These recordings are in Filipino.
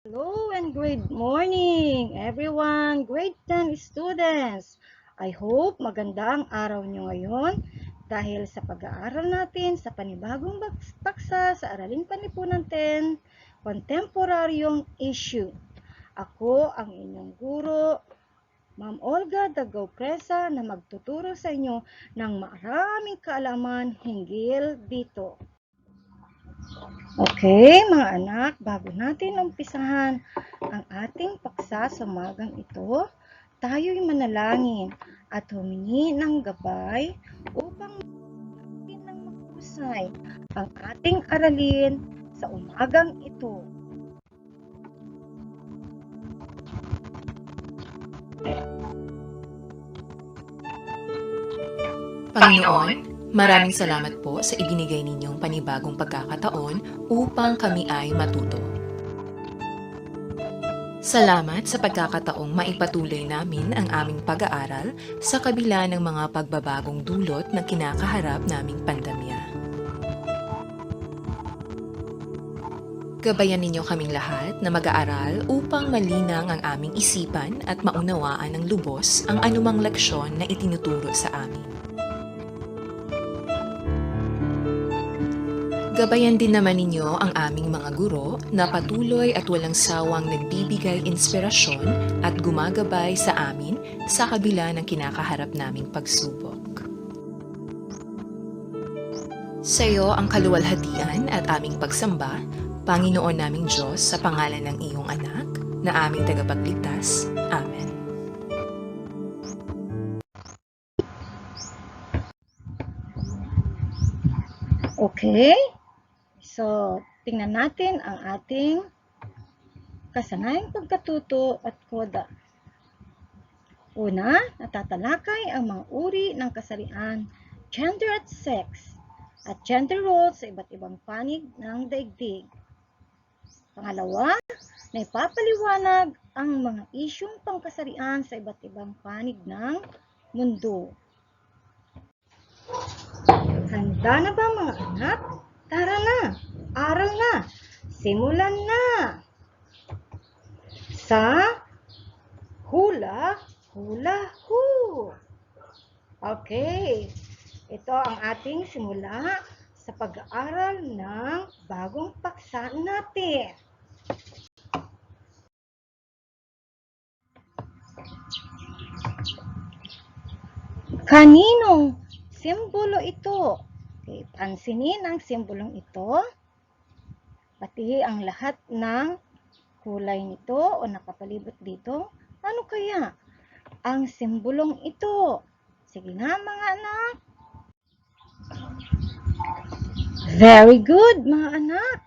Hello and good morning, everyone, grade 10 students. I hope maganda ang araw nyo ngayon dahil sa pag-aaral natin sa panibagong paksa sa Araling Panlipunan 10, Kontemporaryong Issue. Ako ang inyong guro, Ma'am Olga Dagaw Presa, na magtuturo sa inyo ng maraming kaalaman hinggil dito. Okay, mga anak, bago natin umpisahan ang ating paksa sa umagang ito, tayo'y manalangin at humingi ng gabay upang maging ng mahusay ang ating aralin sa umagang ito. Panginoon, maraming salamat po sa ibinigay ninyong panibagong pagkakataon upang kami ay matuto. Salamat sa pagkakataong maipatuloy namin ang aming pag-aaral sa kabila ng mga pagbabagong dulot na kinakaharap naming pandemya. Gabayan ninyo kaming lahat na mag-aaral upang malinang ang aming isipan at maunawaan ng lubos ang anumang leksyon na itinuturo sa amin. Gabayan din naman ninyo ang aming mga guro na patuloy at walang sawang nagbibigay inspirasyon at gumagabay sa amin sa kabila ng kinakaharap naming pagsubok. Sa iyo ang kaluwalhatian at aming pagsamba, Panginoon naming Diyos, sa pangalan ng iyong anak, na aming tagapagligtas. Amen. Okay? So, tingnan natin ang ating kasanayang pagkatuto at koda. Una, natatalakay ang mga uri ng kasarian, gender at sex, at gender roles sa iba't ibang panig ng daigdig. Pangalawa, naipapaliwanag ang mga isyung pangkasarian sa iba't ibang panig ng mundo. Handa na ba mga anak? Tara na, aral na, simulan na! Sa hula, hula, hu! Okay, ito ang ating simula sa pag-aaral ng bagong paksa natin. Kaninong simbolo ito? Okay, pansinin ang simbolong ito, pati ang lahat ng kulay nito o nakapalibot dito. Ano kaya ang simbolong ito? Sige na mga anak. Very good mga anak.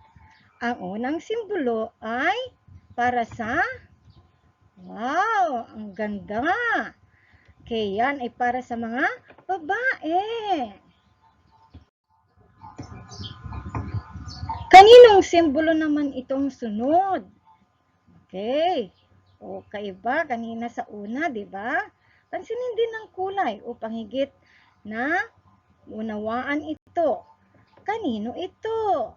Ang unang simbolo ay para sa, wow, ang ganda. Okay, yan ay para sa mga babae. Kaninong simbolo naman itong sunod? Okay. O kaiba kanina sa una, 'di ba? Pansinin din ang kulay upang higit na unawaan ito. Kanino ito?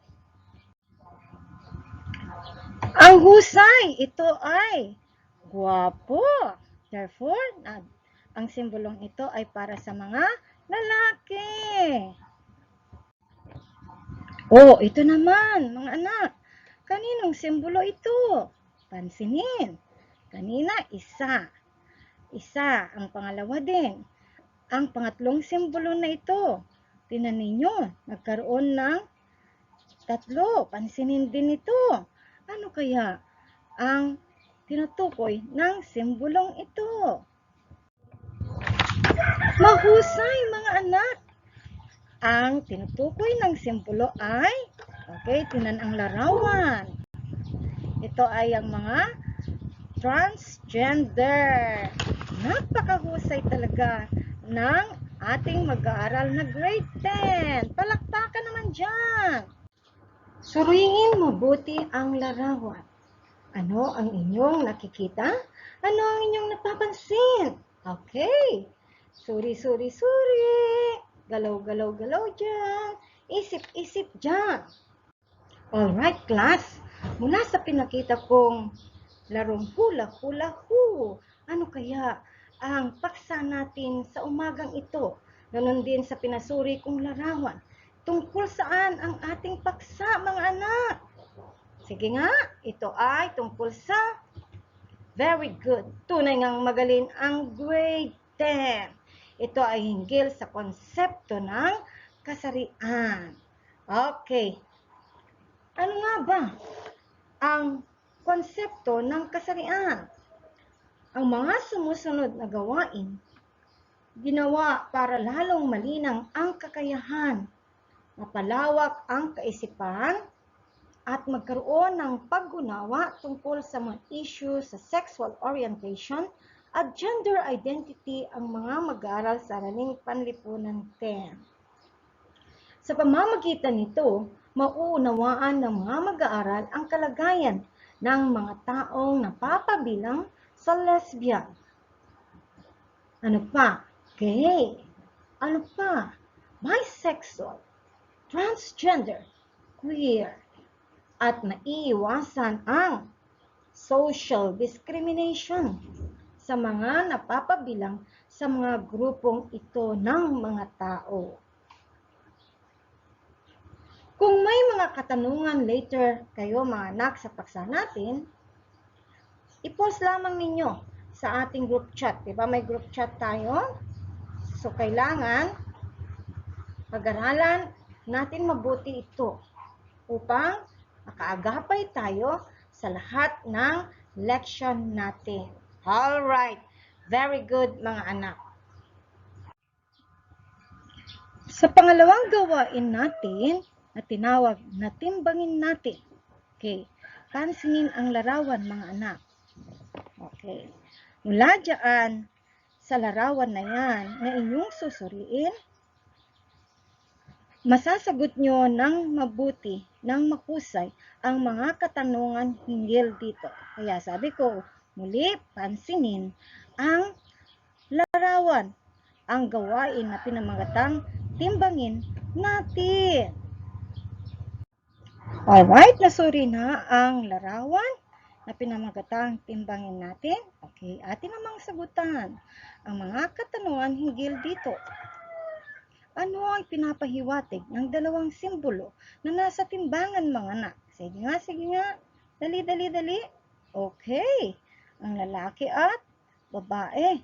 Ang husay, ito ay gwapo. Therefore, ang simbolong ito ay para sa mga lalaki. Oh, ito naman, mga anak. Kaninong simbolo ito? Pansinin. Kanina, isa. Isa. Ang pangalawa din. Ang pangatlong simbolo na ito. Tingnan ninyo, nagkaroon ng tatlo. Pansinin din ito. Ano kaya ang tinutukoy ng simbolong ito? Mahusay, mga anak. Ang tinutukoy ng simbolo ay, okay, tingnan ang larawan. Ito ay ang mga transgender. Napakahusay talaga ng ating mag-aaral na grade 10. Palakpakan naman dyan. Suriin mabuti ang larawan. Ano ang inyong nakikita? Ano ang inyong napapansin? Okay. Suri, suri, suri. Galaw, galaw, galaw dyan. Isip, isip dyan. Alright, class. Mula sa pinakita kong larong hula-hula-hoo, ano kaya ang paksa natin sa umagang ito? Ganon din sa pinasuri kong larawan. Tungkol saan ang ating paksa, mga anak? Sige nga, ito ay tungkol sa very good. Tunay ngang magaling ang grade 10. Ito ay hinggil sa konsepto ng kasarian. Okay. Ano nga ba ang konsepto ng kasarian? Ang mga sumusunod na gawain, ginawa para lalong malinang ang kakayahan, mapalawak ang kaisipan, at magkaroon ng pag-unawa tungkol sa mga issue sa sexual orientation at gender identity ang mga mag-aaral sa Araling Panlipunan 10. Sa pamamagitan nito, mauunawaan ng mga mag-aaral ang kalagayan ng mga taong napapabilang sa lesbian. Ano pa? Gay. Ano pa? Bisexual, transgender, queer, at maiiwasan ang social discrimination sa mga napapabilang sa mga grupong ito ng mga tao. Kung may mga katanungan later kayo mga anak sa paksa natin, i-post lamang ninyo sa ating group chat. Diba may group chat tayo? So kailangan pag-aralan natin mabuti ito upang makaagapay tayo sa lahat ng leksyon natin. Alright, very good mga anak. Sa pangalawang gawain natin na tinawag na timbangin natin. Okay, pansinin ang larawan mga anak. Okay, mula dyan sa larawan na yan na inyong susuriin, masasagot nyo ng mabuti, ng mahusay, ang mga katanungan hinggil dito. Kaya sabi ko, muli, pansinin ang larawan, ang gawain na pinamagatang timbangin natin. Alright, nasuri na ang larawan na pinamagatang timbangin natin. Okay, atin namang sagutan ang mga katanungan hinggil dito. Ano ang pinapahiwatig ng dalawang simbolo na nasa timbangan mga anak? Sige nga. Dali. Okay. Ang lalaki at babae.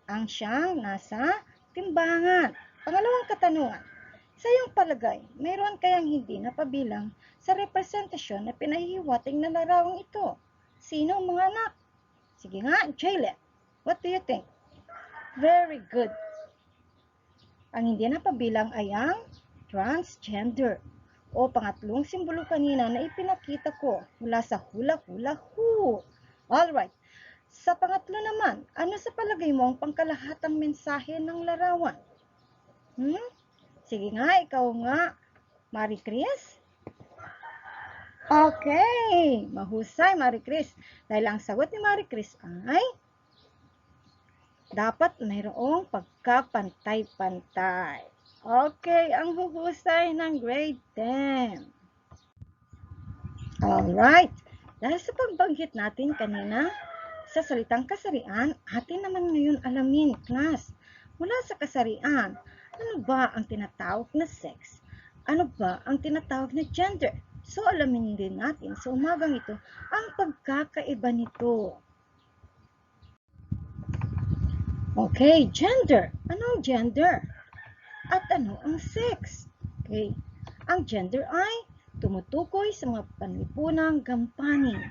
Ang siyang nasa timbangan. Pangalawang katanungan. Sa iyong palagay, mayroon kayang hindi napabilang sa representasyon na pinahihiwatig na larawang ito? Sino mga anak? Sige nga, Jaylen. What do you think? Very good. Ang hindi napabilang ay ang transgender o pangatlong simbolo kanina na ipinakita ko mula sa hula-hula-hoo. Alright, sa pangatlo naman, ano sa palagay mo ang pangkalahatang mensahe ng larawan? Sige nga, ikaw nga, Marie Chris. Okay, mahusay Marie Chris. Dahil ang sagot ni Marie Chris ay dapat mayroong pagkapantay-pantay. Okay, ang huhusay ng grade 10. Alright, dahil sa pagbanggit natin kanina sa salitang kasarian, atin naman ngayon alamin, class. Mula sa kasarian, ano ba ang tinatawag na sex? Ano ba ang tinatawag na gender? So alamin din natin sa umagang ito ang pagkakaiba nito. Okay, gender. Ano ang gender? At ano ang sex? Okay, ang gender ay tumutukoy sa mga panlipunang gampanin,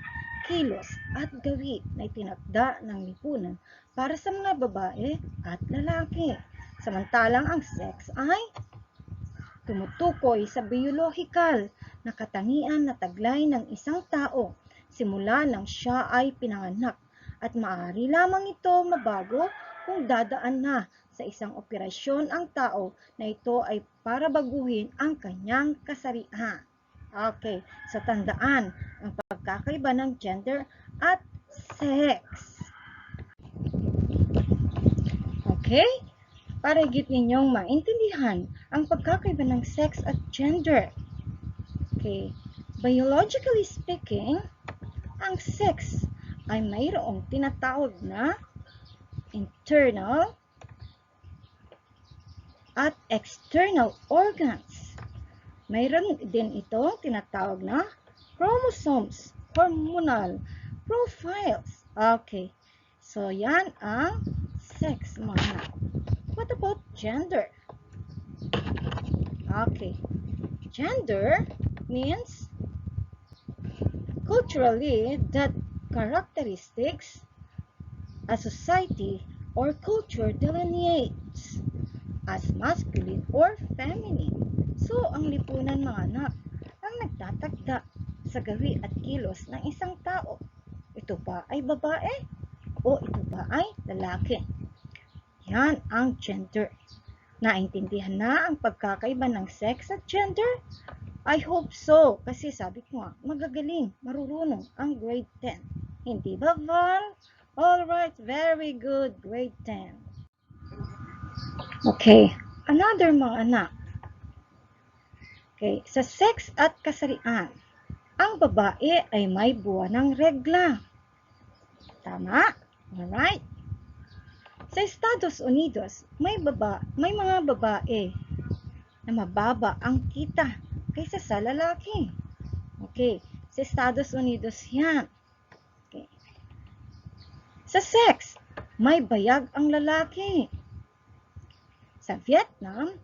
kilos at gawi na itinakda ng lipunan para sa mga babae at lalaki. Samantalang ang sex ay tumutukoy sa biyolohikal na katangian na taglay ng isang tao simula nang siya ay pinanganak at maaari lamang ito mabago kung dadaan na sa isang operasyon ang tao na ito ay para baguhin ang kanyang kasarian. Okay, so tandaan ang pagkakaiba ng gender at sex. Okay? Para higit ninyong maintindihan ang pagkakaiba ng sex at gender. Okay, Biologically speaking, ang sex ay mayroong tinatawag na internal at external organs. Mayroon din itong tinatawag na chromosomes, hormonal profiles. Okay, so yan ang sex, mga anak. What about gender? Okay, gender means culturally that characteristics a society or culture delineates as masculine or feminine. So, ang lipunan, mga anak, ang nagtatagda sa gawi at kilos ng isang tao. Ito ba ay babae o ito ba ay lalaki? Yan ang gender. Naintindihan na ang pagkakaiba ng sex at gender? I hope so, kasi sabi ko nga, magagaling, marurunong ang grade 10. Hindi ba, Val? Alright, very good, grade 10. Okay, another, mga anak. Okay, sa sex at kasarian, ang babae ay may buwan ng regla. Tama? Alright. Sa Estados Unidos, may mga babae na mababa ang kita kaysa sa lalaki. Okay, sa Estados Unidos yan. Okay. Sa sex, may bayag ang lalaki. Sa Vietnam,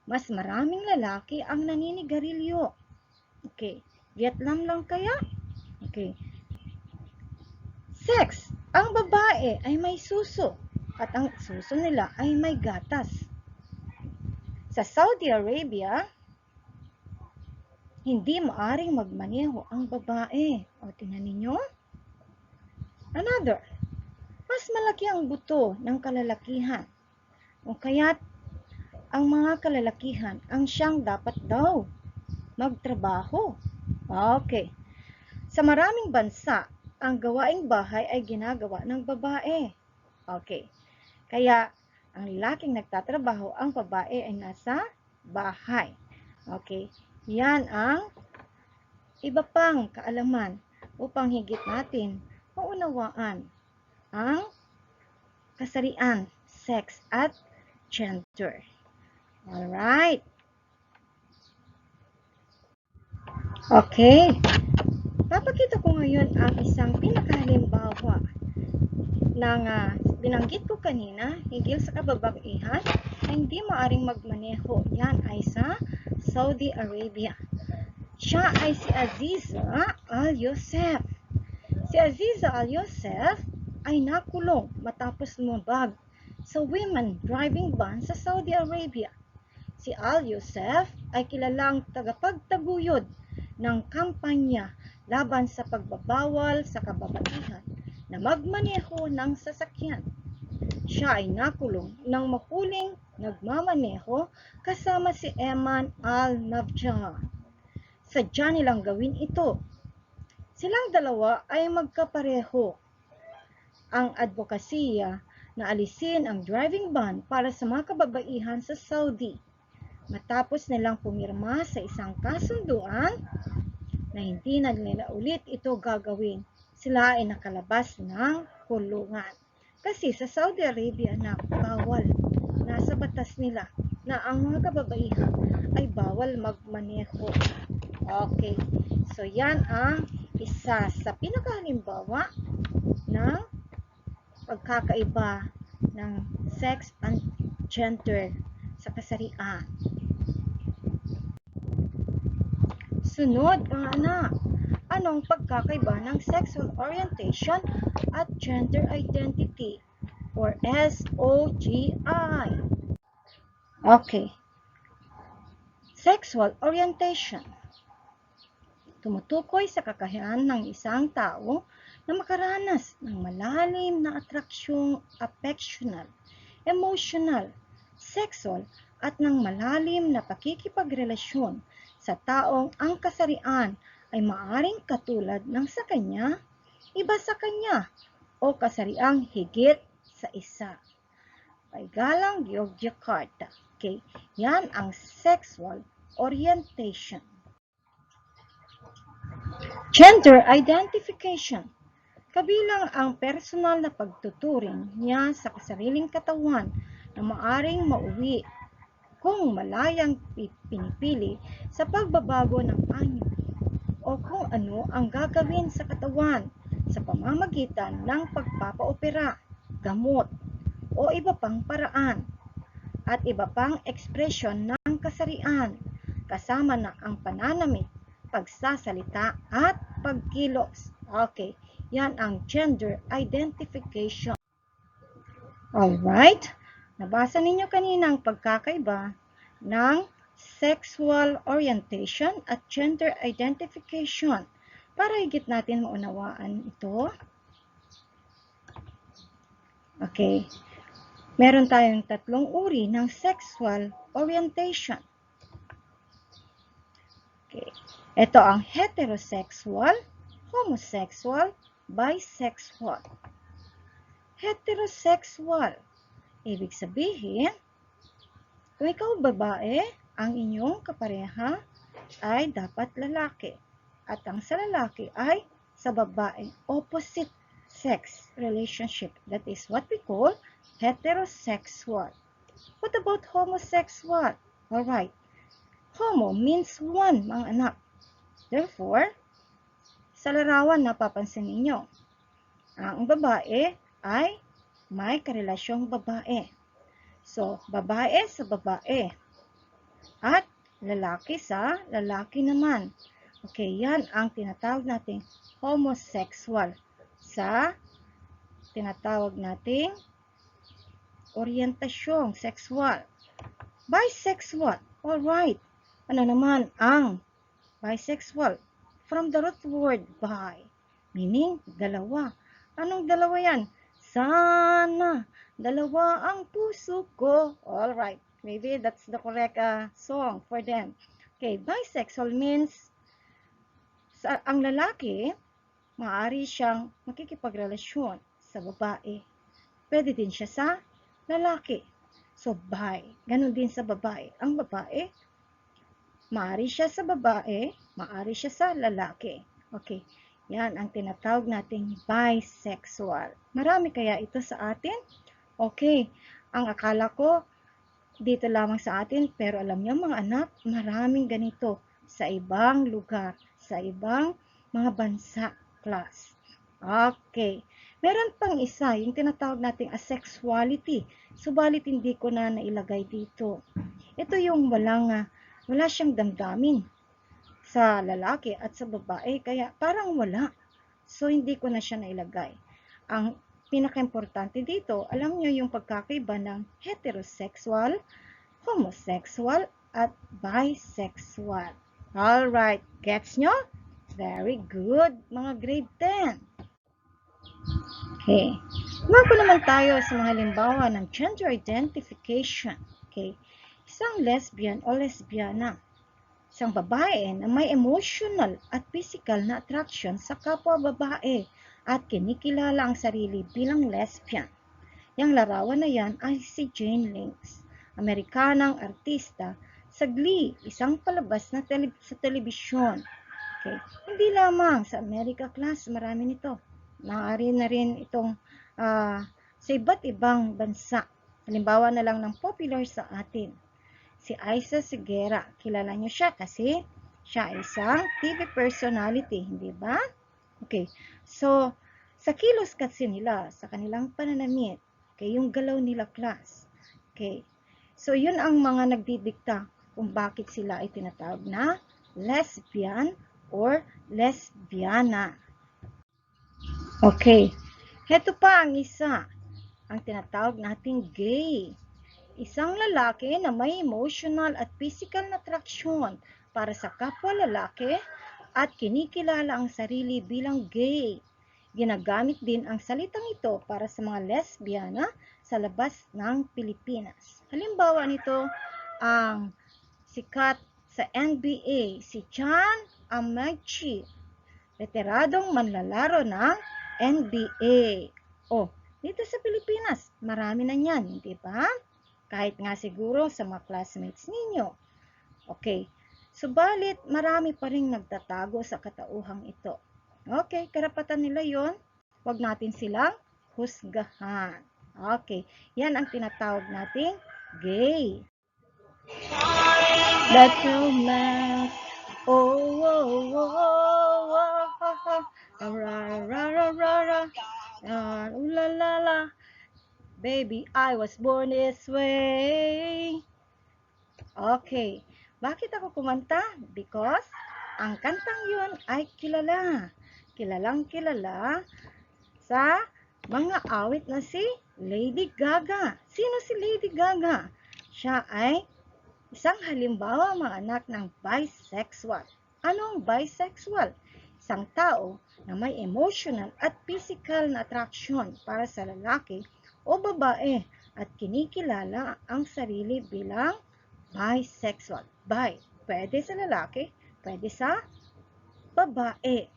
mas maraming lalaki ang naninigarilyo. Okay, Vietnam lang kaya? Okay. Sex, ang babae ay may suso at ang suso nila ay may gatas. Sa Saudi Arabia, hindi maaring magmaneho ang babae. O, tingnan ninyo. Another, mas malaki ang buto ng kalalakihan. O kaya't ang mga kalalakihan ang siyang dapat daw magtrabaho. Okay. Sa maraming bansa, ang gawaing bahay ay ginagawa ng babae. Okay. Kaya, ang lalaking nagtatrabaho, ang babae ay nasa bahay. Okay. Yan ang iba pang kaalaman upang higit natin maunawaan ang kasarian, sex, at gender. Alright. Okay. Papakita ko ngayon ang isang pinakahalimbawa ng binanggit ko kanina, higil sa kababaihan na hindi maaring magmaneho. Yan ay sa Saudi Arabia. Siya ay si Aziza Al-Yosef. Si Aziza Al-Yosef ay nakulong matapos lumabag sa women driving ban sa Saudi Arabia. Si Al-Yosef ay kilalang tagapagtaguyod ng kampanya laban sa pagbabawal sa kababaihan na magmaneho ng sasakyan. Siya ay nakulong nang mahuling nagmamaneho kasama si Eman Al-Nabjan. Sadya nilang gawin ito. Silang dalawa ay magkapareho. Ang advokasya na alisin ang driving ban para sa mga kababaihan sa Saudi. Matapos nilang pumirma sa isang kasunduan na hindi na nila ulit ito gagawin, sila ay nakalabas ng kulungan. Kasi sa Saudi Arabia na bawal, nasa batas nila na ang mga kababaihan ay bawal magmaneho. Okay, so yan ang isa sa pinakahalimbawa ng pagkakaiba ng sex and gender sa kasarian. Sunod, mga anak, anong pagkakaiba ng sexual orientation at gender identity or SOGI? Okay. Sexual orientation. Tumutukoy sa kakayahan ng isang tao na makaranas ng malalim na atraksyong affectional, emotional, sexual, at ng malalim na pakikipagrelasyon sa taong ang kasarian ay maaaring katulad ng sa kanya, iba sa kanya, o kasariang higit sa isa. Paigalang Yogyakarta. Okay, yan ang sexual orientation. Gender identification. Kabilang ang personal na pagtuturing niya sa sariling katawan na maaring mauwi kung malayang pinipili sa pagbabago ng anyo o kung ano ang gagawin sa katawan sa pamamagitan ng pagpapaopera, gamot, o iba pang paraan at iba pang ekspresyon ng kasarian kasama na ang pananamit, pagsasalita at pagkilos. Okay, yan ang gender identification. Alright, nabasa ninyo kanina ang pagkakaiba ng sexual orientation at gender identification. Para higit natin maunawaan ito, okay, meron tayong tatlong uri ng sexual orientation. Okay, ito ang heterosexual, homosexual, bisexual. Heterosexual, ibig sabihin, kung ikaw babae, ang inyong kapareha ay dapat lalaki. At ang sa lalaki ay sa babae, opposite sex relationship. That is what we call heterosexual. What about homosexual? Alright, homo means one, mga anak. Therefore, sa larawan napapansin ninyo, ang babae ay may karelasyong babae. So, babae sa babae. At lalaki sa lalaki naman. Okay, yan ang tinatawag nating homosexual sa tinatawag nating orientasyong sexual. Bisexual. Alright. Ano naman ang bisexual? From the root word bi, meaning dalawa. Anong dalawa yan? Sana dalawa ang puso ko. Alright, maybe that's the correct song for them. Okay, bisexual means ang lalaki, maaari siyang makikipagrelasyon sa babae. Pwede din siya sa lalaki. So, bi. Ganon din sa babae. Ang babae, maaari siya sa babae, maaari siya sa lalaki. Okay, yan ang tinatawag nating bisexual. Marami kaya ito sa atin? Okay, ang akala ko dito lamang sa atin, pero alam niyo mga anak, maraming ganito sa ibang lugar, sa ibang mga bansa, class. Okay, meron pang isa, yung tinatawag nating asexuality. Subalit hindi ko na nailagay dito. Ito yung wala siyang damdamin sa lalaki at sa babae, kaya parang wala. So, hindi ko na siya nailagay. Ang pinaka-importante dito, alam nyo yung pagkakaiba ng heterosexual, homosexual, at bisexual. Alright, gets nyo? Very good, mga grade 10. Okay, mako naman tayo sa mga halimbawa ng gender identification. Okay, isang lesbian o lesbiana. Isang babae na may emotional at physical na attraction sa kapwa babae at kinikilala ang sarili bilang lesbian. Yang larawan na yan ay si Jane Links, Amerikanang artista sa Glee, isang palabas na sa telebisyon. Okay. Hindi lamang sa America class, marami nito. Maaari na rin itong sa iba't ibang bansa. Halimbawa na lang ng popular sa atin. Si Isa Sigera, kilala niyo siya kasi siya ay isang TV personality, hindi ba? Okay, so sa kilos kasi nila, sa kanilang pananamit, okay, yung galaw nila class. Okay, so yun ang mga nagdidikta kung bakit sila ay tinatawag na lesbian or lesbiana. Okay, heto pa ang isa, ang tinatawag nating gay. Isang lalaki na may emotional at physical na atraksyon para sa kapwa lalaki at kinikilala ang sarili bilang gay. Ginagamit din ang salitang ito para sa mga lesbiana sa labas ng Pilipinas. Halimbawa nito ang sikat sa NBA, si John Amaechi, veteradong manlalaro ng NBA. Dito sa Pilipinas, marami na yan, hindi ba? Kahit nga siguro sa mga classmates ninyo. Okay, Subalit, marami pa ring nagtatago sa katauhang ito. Okay, karapatan nila yon. Huwag natin silang husgahan. Okay, yan ang tinatawag nating gay. That's romance. Oh, oh, oh, oh, oh, oh. Ra, ra, ra, ra, ra. Ooh la la la. Baby, I was born this way. Okay. Bakit ako kumanta? Because ang kantang yun ay kilala. Kilalang kilala sa mga awit na si Lady Gaga. Sino si Lady Gaga? Siya ay isang halimbawa mga anak ng bisexual. Anong bisexual? Isang tao na may emotional at physical na attraction para sa lalaki o babae at kinikilala ang sarili bilang bisexual. Bi, pwede sa lalaki, pwede sa babae.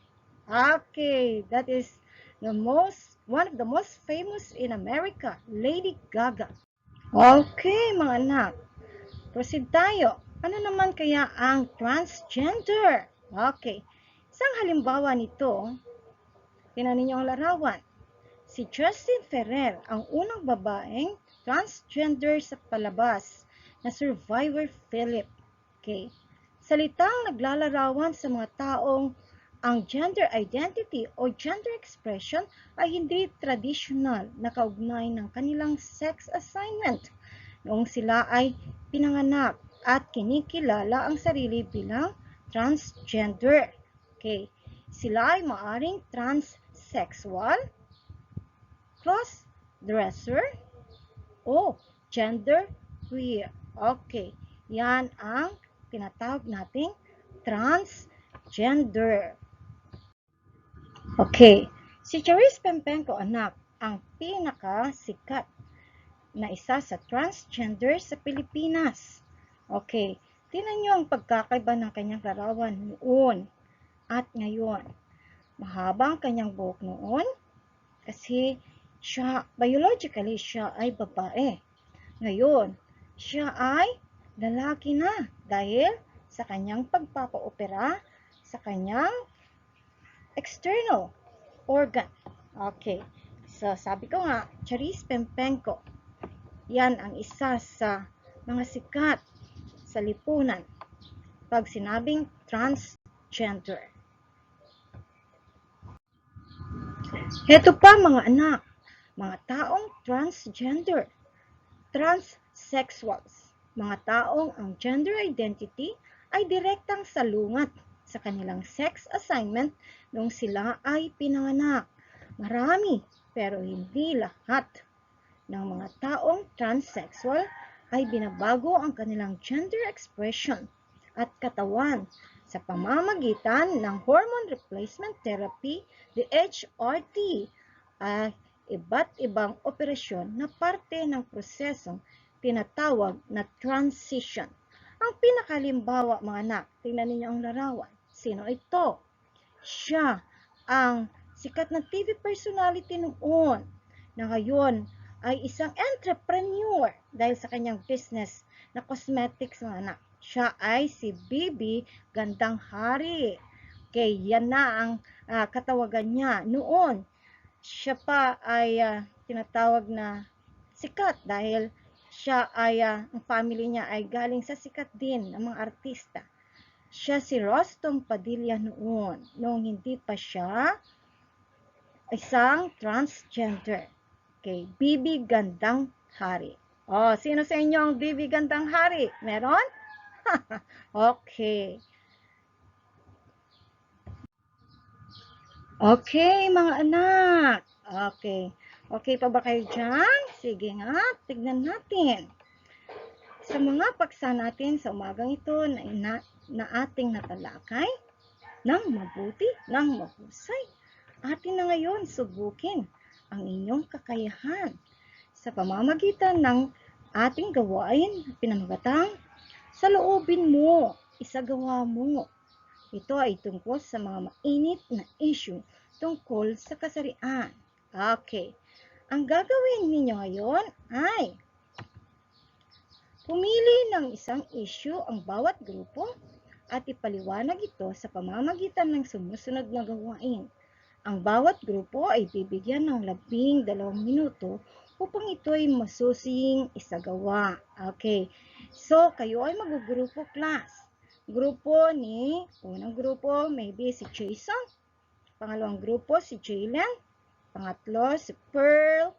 Okay, that is one of the most famous in America, Lady Gaga. Okay, mga anak. Proceed tayo. Ano naman kaya ang transgender? Okay. Isang halimbawa nito, tingnan ninyo ang larawan. Si Justin Ferrer, ang unang babaeng transgender sa palabas na Survivor Philip. Okay. Salitang naglalarawan sa mga taong ang gender identity o gender expression ay hindi traditional na kaugnay ng kanilang sex assignment noong sila ay pinanganak at kinikilala ang sarili bilang transgender. Okay. Sila ay maaring transsexual, cross-dresser, o gender queer. Okay. Yan ang tinatawag nating transgender. Okay. Si Charis Pempenko anak ang pinakasikat na isa sa transgender sa Pilipinas. Okay, tingnan nyo ang pagkakaiba ng kanyang larawan noon at ngayon. Mahaba ang kanyang buhok noon kasi biologically siya ay babae. Ngayon, siya ay lalaki na dahil sa kanyang pagpapaopera sa kanyang external organ. Okay, so sabi ko nga, Charis Pempenko, yan ang isa sa mga sikat sa lipunan pag sinabing transgender. Heto pa mga anak, mga taong transgender, transsexuals, mga taong ang gender identity ay direktang salungat sa kanilang sex assignment nung sila ay pinanganak. Marami, pero hindi lahat ng mga taong transsexual ay binabago ang kanilang gender expression at katawan sa pamamagitan ng hormone replacement therapy, the HRT, ay iba't ibang operasyon na parte ng prosesong tinatawag na transition. Ang pinakalimbawa mga anak, tingnan ninyo ang larawan. Sino ito? Siya ang sikat na TV personality noon na ngayon ay isang entrepreneur dahil sa kanyang business na cosmetics mga anak. Siya ay si Bibi Gandang Hari. Okay, yan na ang katawagan niya. Noon, siya pa ay tinatawag na sikat dahil siya ay, ang family niya ay galing sa sikat din ng mga artista. Siya si Rostom Padilla noong hindi pa siya isang transgender. Okay, Bibi Gandang Hari. Oh, sino sa inyo ang Bibi Gandang Hari? Meron? Okay. Okay, mga anak. Okay. Okay pa ba kayo dyan? Sige nga, tignan natin. Sa mga paksa natin sa umagang ito na ating natalakay, ng mabuti, ng mahusay, atin na ngayon subukin ang inyong kakayahan sa pamamagitan ng ating gawain pinamagatang sa loobin mo, isagawa mo. Ito ay tungkol sa mga mainit na issue tungkol sa kasarian. Okay. Ang gagawin ninyo ngayon ay pumili ng isang issue ang bawat grupo at ipaliwanag ito sa pamamagitan ng sumusunod na gawain. Ang bawat grupo ay bibigyan ng 12 minuto upang ito ay masusing isagawa. Okay, so kayo ay magugrupo class. Grupo ni, unang grupo maybe si Jason, pangalawang grupo si Jalen, pangatlo si Pearl,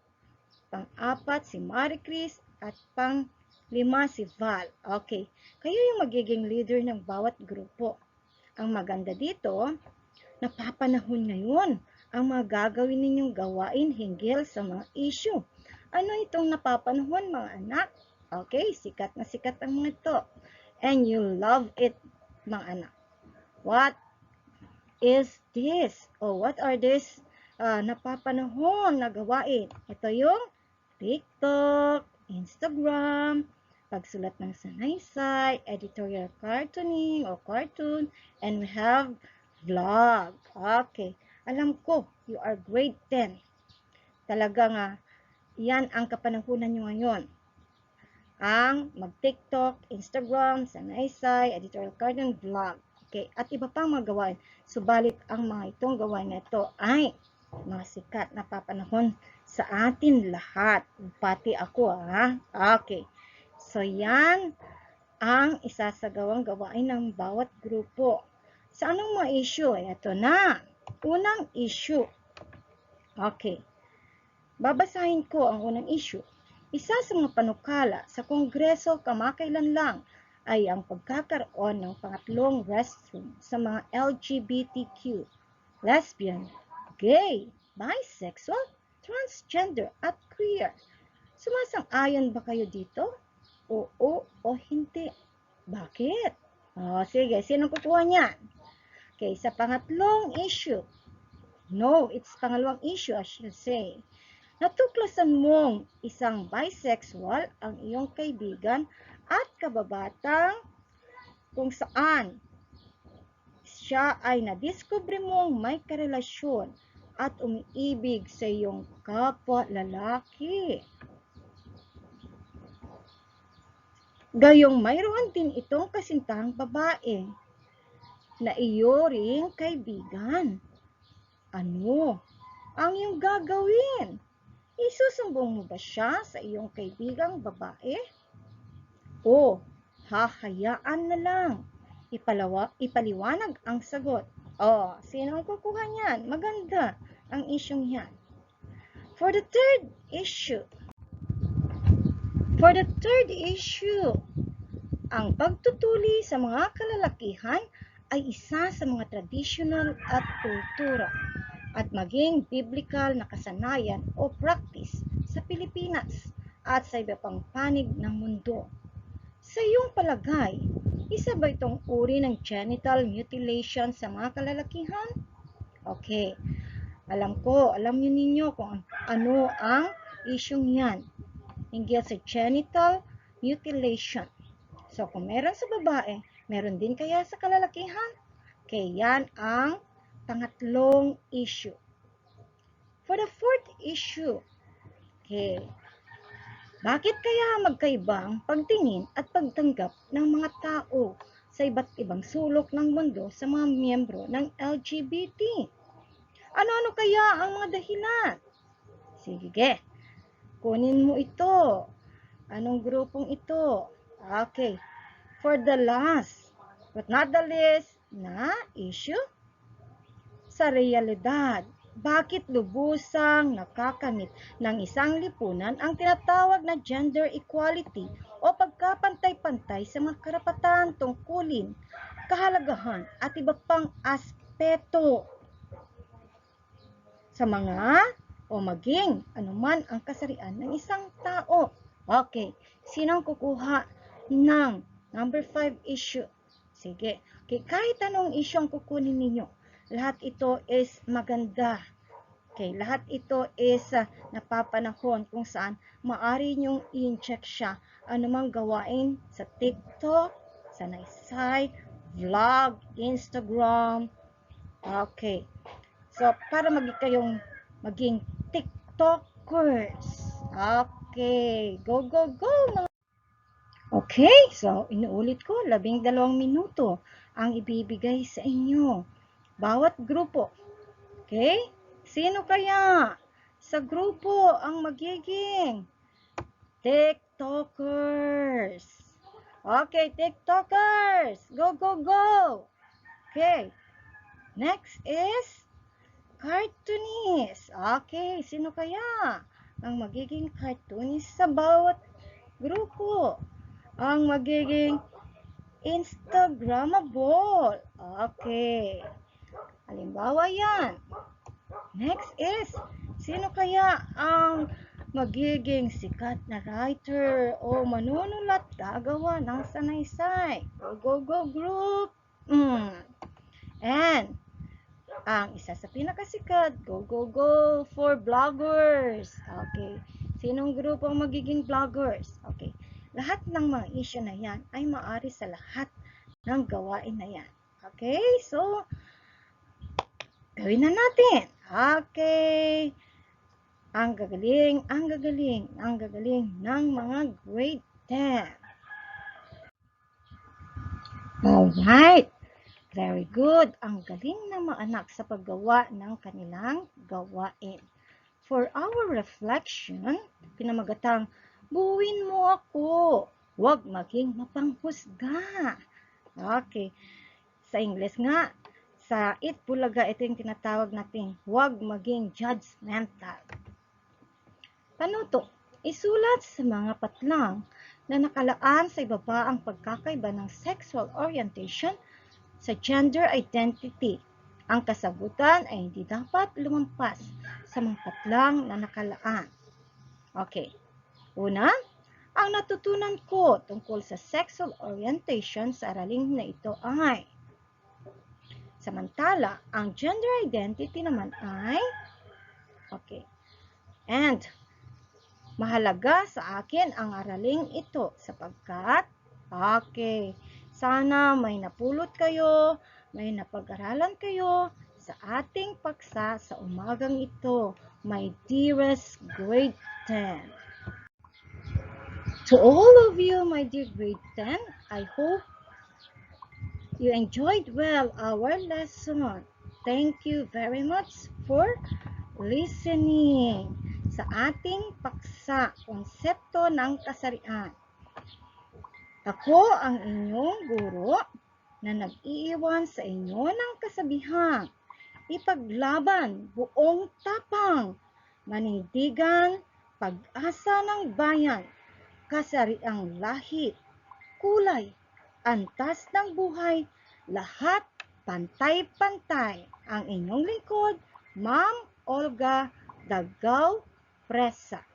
pang-apat si Marie Chris, at pang-lima si Val. Okay, kayo yung magiging leader ng bawat grupo. Ang maganda dito, napapanahon ngayon ang mga gagawin ninyong gawain hinggil sa mga issue. Ano itong napapanahon mga anak? Okay, sikat na sikat ang mga ito. And you love it mga anak. What is this? What are these napapanahon na gawain? Ito yung TikTok, Instagram, pagsulat ng sanaysay, editorial cartooning o cartoon, and we have vlog. Okay. Alam ko, you are grade 10. Talagang yan ang kapanahunan nyo ngayon. Ang mag-TikTok, Instagram, sanaysay, editorial cartoon, vlog. Okay. At iba pang mga gawain. Subalit ang mga itong gawain na ito ay mga sikat na papanahon sa atin lahat. Pati ako Okay. So yan ang isasagawang gawain ng bawat grupo. Sa anong mga issue? Ito na. Unang issue. Okay. Babasahin ko ang unang issue. Isa sa mga panukala sa Kongreso kamakailan lang ay ang pagkakaroon ng pangatlong restroom sa mga LGBTQ, lesbian, gay, bisexual, transgender, at queer. Sumasang-ayon ba kayo dito? Oo o hindi? Bakit? Sige, sino kukuha niyan? Okay, sa pangatlong issue. No, it's pangalawang issue, I should say. Natuklasan mong isang bisexual ang iyong kaibigan at kababatang kung saan siya ay nadiskubre mong may karelasyon at umiibig sa iyong kapwa lalaki. Gayong mayroon din itong kasintahang babae na iyo ring kaibigan. Ano ang iyong gagawin? Isusumbong mo ba siya sa iyong kaibigang babae? O hahayaan na lang? Ipaliwanag ang sagot. Sino ang kukuha niyan? Maganda ang isyong yan. For the third issue, ang pagtutuli sa mga kalalakihan ay isa sa mga tradisyonal at kultura at maging biblical na kasanayan o practice sa Pilipinas at sa iba pang panig ng mundo. Sa iyong palagay, isa ba itong uri ng genital mutilation sa mga kalalakihan? Okay, alam niyo ninyo kung ano ang isyong yan hinggil sa genital mutilation. So, kung meron sa babae, meron din kaya sa kalalakihan? Okay, yan ang pangatlong issue. For the fourth issue, okay, bakit kaya magkaibang pagtingin at pagtanggap ng mga tao sa iba't ibang sulok ng mundo sa mga miyembro ng LGBT? Ano-ano kaya ang mga dahilan? Sige, kunin mo ito. Anong grupong ito? Okay, for the last but not the least na issue, sa realidad, bakit lubusang nakakamit ng isang lipunan ang tinatawag na gender equality o pagkapantay-pantay sa mga karapatan, tungkulin, kahalagahan at iba pang aspeto sa mga o maging anuman ang kasarian ng isang tao? Okay, sino ang kukuha ng number 5 issue? Sige, okay, kahit anong issue ang kukunin ninyo, lahat ito is maganda. Okay, lahat ito is napapanahon kung saan maaari nyong i-check siya anumang gawain sa TikTok, sa sanaysay, vlog, Instagram. Okay, so para maging TikTokers. Okay, go, go, go! Okay, so inuulit ko, 12 minuto ang ibibigay sa inyo. Bawat grupo. Okay? Sino kaya sa grupo ang magiging TikTokers? Okay, TikTokers! Go, go, go! Okay. Next is cartoonist. Okay, sino kaya ang magiging cartoonist sa bawat grupo? Ang magiging Instagrammable. Okay. Halimbawa yan. Next is, sino kaya ang magiging sikat na writer o manunulat gagawa ng sanaysay? Go, go, go group! And, ang isa sa pinakasikat, go, go, go for vloggers. Okay. Sinong grupo ang magiging vloggers? Okay. Lahat ng mga issue na yan ay maaari sa lahat ng gawain na yan. Okay. So, gawin na natin. Okay. Ang gagaling ng mga grade 10. Alright. Very good. Ang galing ng mga anak sa paggawa ng kanilang gawain. For our reflection, pinamagatang, buuin mo ako. Huwag maging mapanghusga. Okay. Sa English nga, sa Itbulaga, ito yung tinatawag natin, huwag maging judgmental. Panuto, isulat sa mga patlang na nakalaan sa ibaba ang pagkakaiba ng sexual orientation sa gender identity. Ang kasagutan ay hindi dapat lumampas sa mga patlang na nakalaan. Okay. Una, ang natutunan ko tungkol sa sexual orientation sa araling na ito ay, samantala, ang gender identity naman ay, okay. And, mahalaga sa akin ang araling ito sapagkat, okay, sana may napulot kayo, may napag-aralan kayo sa ating paksa sa umagang ito, my dearest grade 10. To all of you, my dear grade 10, I hope you enjoyed well our lesson. Thank you very much for listening sa ating paksa, konsepto ng kasarian. Ako ang inyong guro na nag-iiwan sa inyo ng kasabihang, ipaglaban buong tapang, manindigan, pag-asa ng bayan, kasariang lahi, kulay, antas ng buhay, lahat pantay-pantay. Ang inyong lingkod, Ma'am Olga Dagaw Presa.